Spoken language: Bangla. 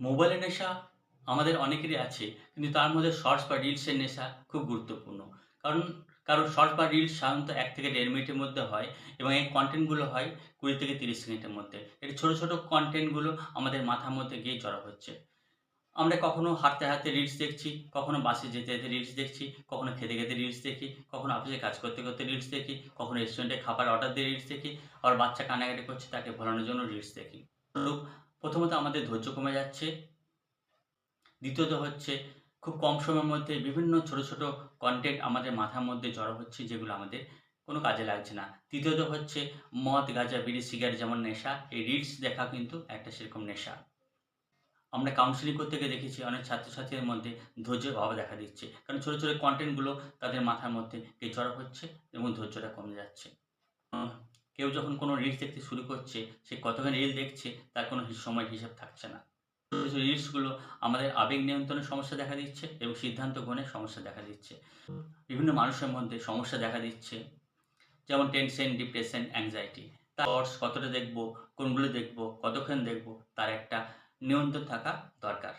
মোবাইলের নেশা আমাদের অনেকেরই আছে। কিন্তু তার মধ্যে শর্টস বা রিলসের নেশা খুব গুরুত্বপূর্ণ। কারণ শর্টস বা রিলস সাধারণত ১ থেকে ১.৫ মিনিটের মধ্যে হয় এবং এই কনটেন্টগুলো হয় ২০ থেকে ৩০ সেকেন্ডের মধ্যে। এই ছোট, ছোট কনটেন্টগুলো আমাদের মাথার মধ্যে গিয়ে জড়ো হচ্ছে। আমরা কখনো হাঁটতে, হাঁটতে রিলস দেখছি, কখনো বাসে যেতে, যেতে রিলস দেখছি, কখনো খেতে, খেতে রিলস দেখি, কখনো অফিসে কাজ করতে, করতে রিলস দেখি, কখনো রেস্টুরেন্টে খাবার অর্ডার দিয়ে রিলস দেখি, আবার বাচ্চা কান্নাকাটি করছে তাকে ভোলানোর জন্য রিলস দেখি। তো প্রথমত আমাদের ধৈর্য কমে যাচ্ছে। দ্বিতীয়ত হচ্ছে খুব কম সময়ের মধ্যে বিভিন্ন ছোট, ছোট কনটেন্ট আমাদের মাথার মধ্যে জড়ো হচ্ছে যেগুলো আমাদের কোনো কাজে লাগছে না। তৃতীয়ত হচ্ছে মদ, গাঁজা, বিড়ি, সিগারেট যেমন নেশা, এই রিলস দেখা কিন্তু একটা সেরকম নেশা। আমরা কাউন্সেলিং করতে গিয়ে দেখেছি অনেক ছাত্রছাত্রীদের মধ্যে ধৈর্যের অভাব দেখা দিচ্ছে। কারণ ছোট, ছোট কনটেন্টগুলো তাদের মাথার মধ্যে গিয়ে জড়ো হচ্ছে এবং ধৈর্যটা কমে যাচ্ছে। কেউ যখন কোনো রিলস দেখতে শুরু করছে, সে কতক্ষণ রিল দেখছে তার কোনো সময়ের হিসাব থাকছে না। কিছু রিলসগুলো আমাদের আবেগ নিয়ন্ত্রণের সমস্যা দেখা দিচ্ছে এবং সিদ্ধান্ত গ্রহণের সমস্যা দেখা দিচ্ছে। বিভিন্ন মানুষের মধ্যে সমস্যা দেখা দিচ্ছে যেমন টেনশন, ডিপ্রেশন, অ্যাংজাইটি। থটস কতটা দেখব, কোনগুলো দেখব, কতক্ষণ দেখব তার একটা নিয়ন্ত্রণ থাকা দরকার।